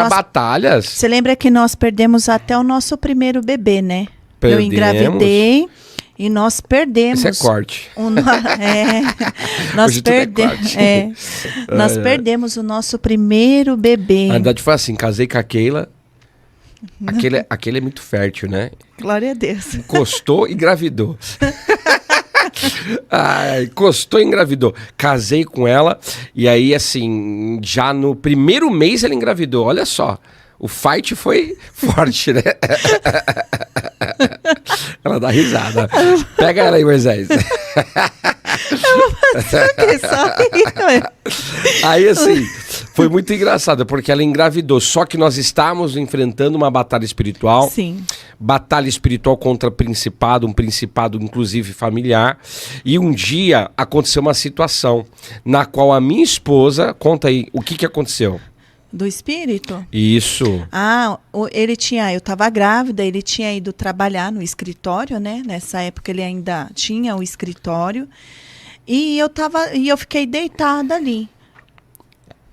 Era batalhas. Você lembra que nós perdemos até o nosso primeiro bebê, né? Eu engravidei e nós perdemos. Esse é corte. Nós nós perdemos o nosso primeiro bebê. Na verdade foi assim, casei com a Keila. Aquele é muito fértil, né? Glória a Deus. Encostou e engravidou. Encostou e engravidou. Casei com ela e aí, assim, já no primeiro mês ela engravidou. Olha só, o fight foi forte, né? Ela dá risada. Pega ela aí, Moisés. Aí, assim, foi muito engraçado, porque ela engravidou. Só que nós estávamos enfrentando uma batalha espiritual. Sim. Batalha espiritual contra principado, um principado inclusive familiar. E um dia aconteceu uma situação na qual a minha esposa... Conta aí, o que aconteceu? Do espírito? Isso. Eu estava grávida, ele tinha ido trabalhar no escritório, né? Nessa época ele ainda tinha o escritório. E eu fiquei deitada ali.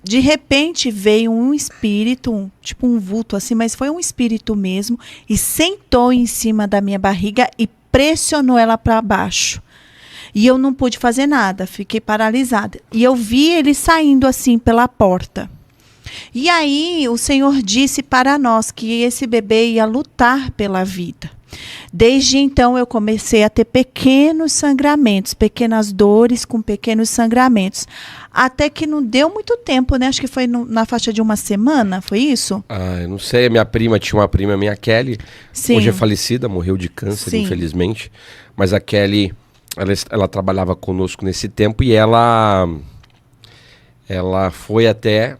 De repente veio um espírito, tipo um vulto assim, mas foi um espírito mesmo, e sentou em cima da minha barriga e pressionou ela para baixo. E eu não pude fazer nada, fiquei paralisada. E eu vi ele saindo assim pela porta. E aí o Senhor disse para nós que esse bebê ia lutar pela vida. Desde então eu comecei a ter pequenos sangramentos, pequenas dores com pequenos sangramentos. Até que não deu muito tempo, né? Acho que foi na faixa de uma semana, foi isso? Eu não sei, a minha prima tinha uma prima, minha Kelly. Sim. Hoje é falecida, morreu de câncer, Sim. Infelizmente. Mas a Kelly, ela trabalhava conosco nesse tempo e ela foi até...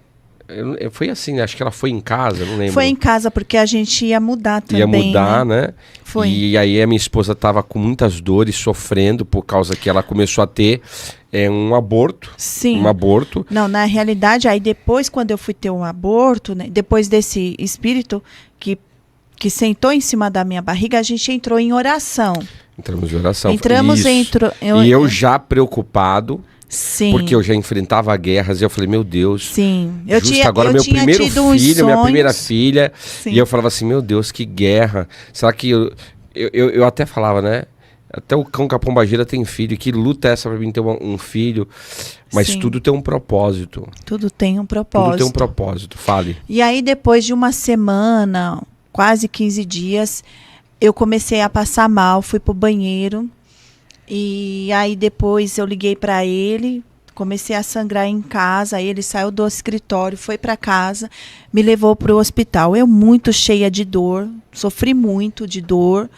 Foi assim, acho que ela foi em casa, não lembro. Foi em casa, porque a gente ia mudar também. Ia mudar, né? Foi. E aí a minha esposa estava com muitas dores, sofrendo, por causa que ela começou a ter um aborto. Sim. Um aborto. Não, na realidade, aí depois, quando eu fui ter um aborto, né, depois desse espírito que sentou em cima da minha barriga, a gente entrou em oração. Entramos em oração. E eu já preocupado. Sim. Porque eu já enfrentava guerras e eu falei, meu Deus. Sim. Agora meu primeiro filho, minha primeira filha. Sim. E eu falava assim, meu Deus, que guerra. Será que eu até falava, né? Até o cão capombageira tem filho. Que luta é essa pra mim ter um filho? Mas Sim. Tudo tem um propósito. Tudo tem um propósito. Tudo tem um propósito. Fale. E aí, depois de uma semana, quase 15 dias, eu comecei a passar mal, fui pro banheiro. E aí depois eu liguei para ele, comecei a sangrar em casa, aí ele saiu do escritório, foi para casa, me levou para o hospital. Eu muito cheia de dor, sofri muito de dor.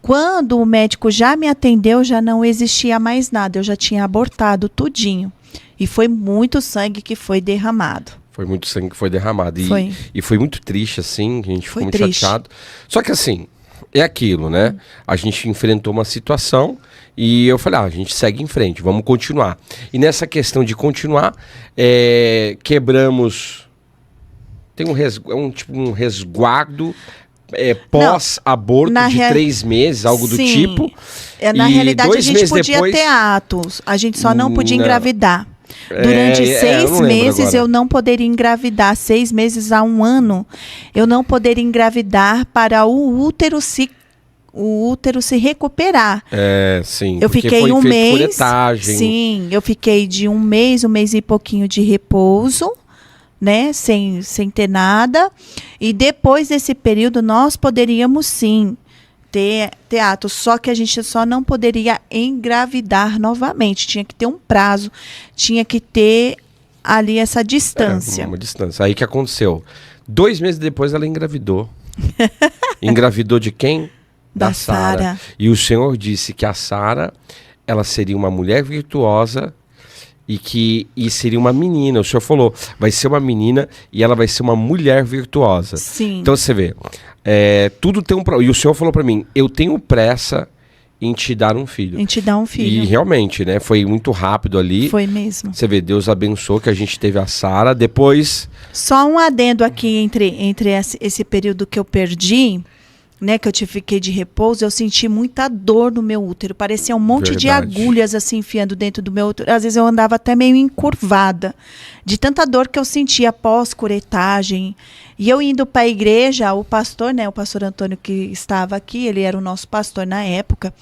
Quando o médico já me atendeu, já não existia mais nada, eu já tinha abortado tudinho. E foi muito sangue que foi derramado. Foi muito sangue que foi derramado. E foi muito triste, assim, a gente ficou muito chateado. Só que assim, é aquilo, né? A gente enfrentou uma situação... E eu falei, a gente segue em frente, vamos continuar. E nessa questão de continuar, quebramos... Tem um resguardo pós-aborto de 3 meses, algo do tipo. Na realidade, a gente podia ter atos, a gente só não podia engravidar. Durante 6 meses eu não poderia engravidar, 6 meses a 1 ano, eu não poderia engravidar para o útero se recuperar. Sim. Eu fiquei foi um mês. Curetagem. Sim, eu fiquei de um mês e pouquinho de repouso, né? Sem ter nada. E depois desse período, nós poderíamos sim ter atos. Só que a gente só não poderia engravidar novamente. Tinha que ter um prazo, tinha que ter ali essa distância. Uma distância. Aí que aconteceu? 2 meses depois ela engravidou. Engravidou de quem? Da Sara. E o Senhor disse que a Sara, ela seria uma mulher virtuosa e seria uma menina. O Senhor falou, vai ser uma menina e ela vai ser uma mulher virtuosa. Sim. Então você vê, tudo tem e o Senhor falou para mim, eu tenho pressa em te dar um filho. Em te dar um filho. E realmente, né, foi muito rápido ali. Foi mesmo. Você vê, Deus abençoou que a gente teve a Sara, depois... Só um adendo aqui entre esse período que eu perdi... né, que eu fiquei de repouso, eu senti muita dor no meu útero. Parecia um monte de agulhas assim enfiando dentro do meu útero. Às vezes eu andava até meio encurvada, de tanta dor que eu sentia pós-curetagem. E eu indo para a igreja, o pastor, né, o pastor Antônio que estava aqui, ele era o nosso pastor na época,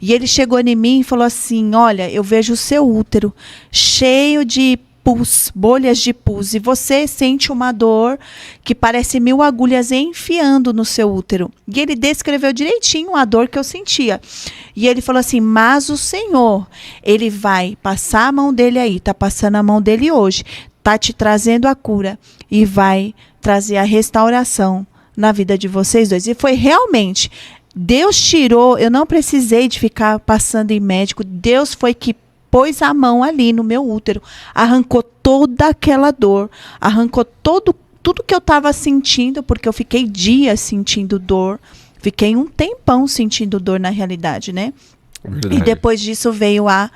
e ele chegou em mim e falou assim: olha, eu vejo o seu útero cheio de pus, bolhas de pus, e você sente uma dor que parece 1000 agulhas enfiando no seu útero. E ele descreveu direitinho a dor que eu sentia. E ele falou assim: mas o Senhor, ele vai passar a mão dele aí, tá passando a mão dele hoje, tá te trazendo a cura e vai trazer a restauração na vida de vocês dois. E foi realmente, Deus tirou, eu não precisei de ficar passando em médico, Deus foi que pôs a mão ali no meu útero, arrancou toda aquela dor, arrancou tudo que eu estava sentindo, porque eu fiquei dias sentindo dor, fiquei um tempão sentindo dor na realidade, né? Verdade. E depois disso veio a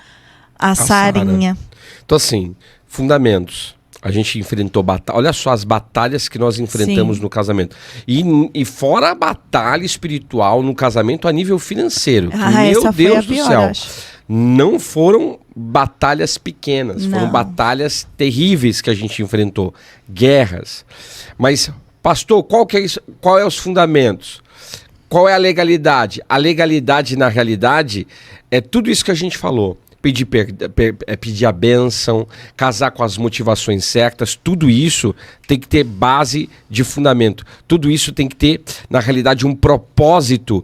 Sarinha. Então assim, fundamentos. A gente enfrentou batalha. Olha só as batalhas que nós enfrentamos no casamento. E fora a batalha espiritual no casamento a nível financeiro. Meu Deus do céu. Não foram batalhas pequenas, foram batalhas terríveis que a gente enfrentou, guerras. Mas, pastor, qual é os fundamentos? Qual é a legalidade? A legalidade, na realidade, é tudo isso que a gente falou. Pedir a bênção, casar com as motivações certas, tudo isso tem que ter base de fundamento. Tudo isso tem que ter, na realidade, um propósito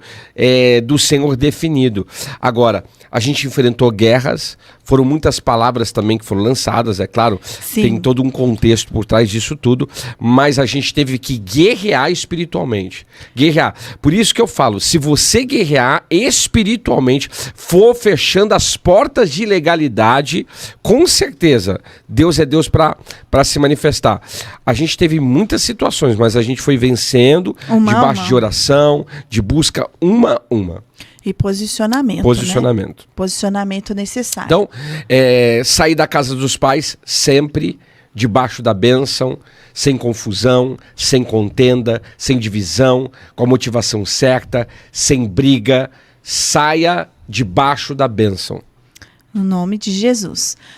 do Senhor definido. Agora, a gente enfrentou guerras, foram muitas palavras também que foram lançadas, é claro. Sim. Tem todo um contexto por trás disso tudo, mas a gente teve que guerrear espiritualmente. Guerrear. Por isso que eu falo, se você guerrear espiritualmente, for fechando as portas de legalidade, com certeza, Deus é Deus para se manifestar. A gente teve muitas situações, mas a gente foi vencendo debaixo de oração, de busca uma. E posicionamento, né? Posicionamento necessário. Então, sair da casa dos pais sempre debaixo da bênção, sem confusão, sem contenda, sem divisão, com a motivação certa, sem briga. Saia debaixo da bênção. No nome de Jesus.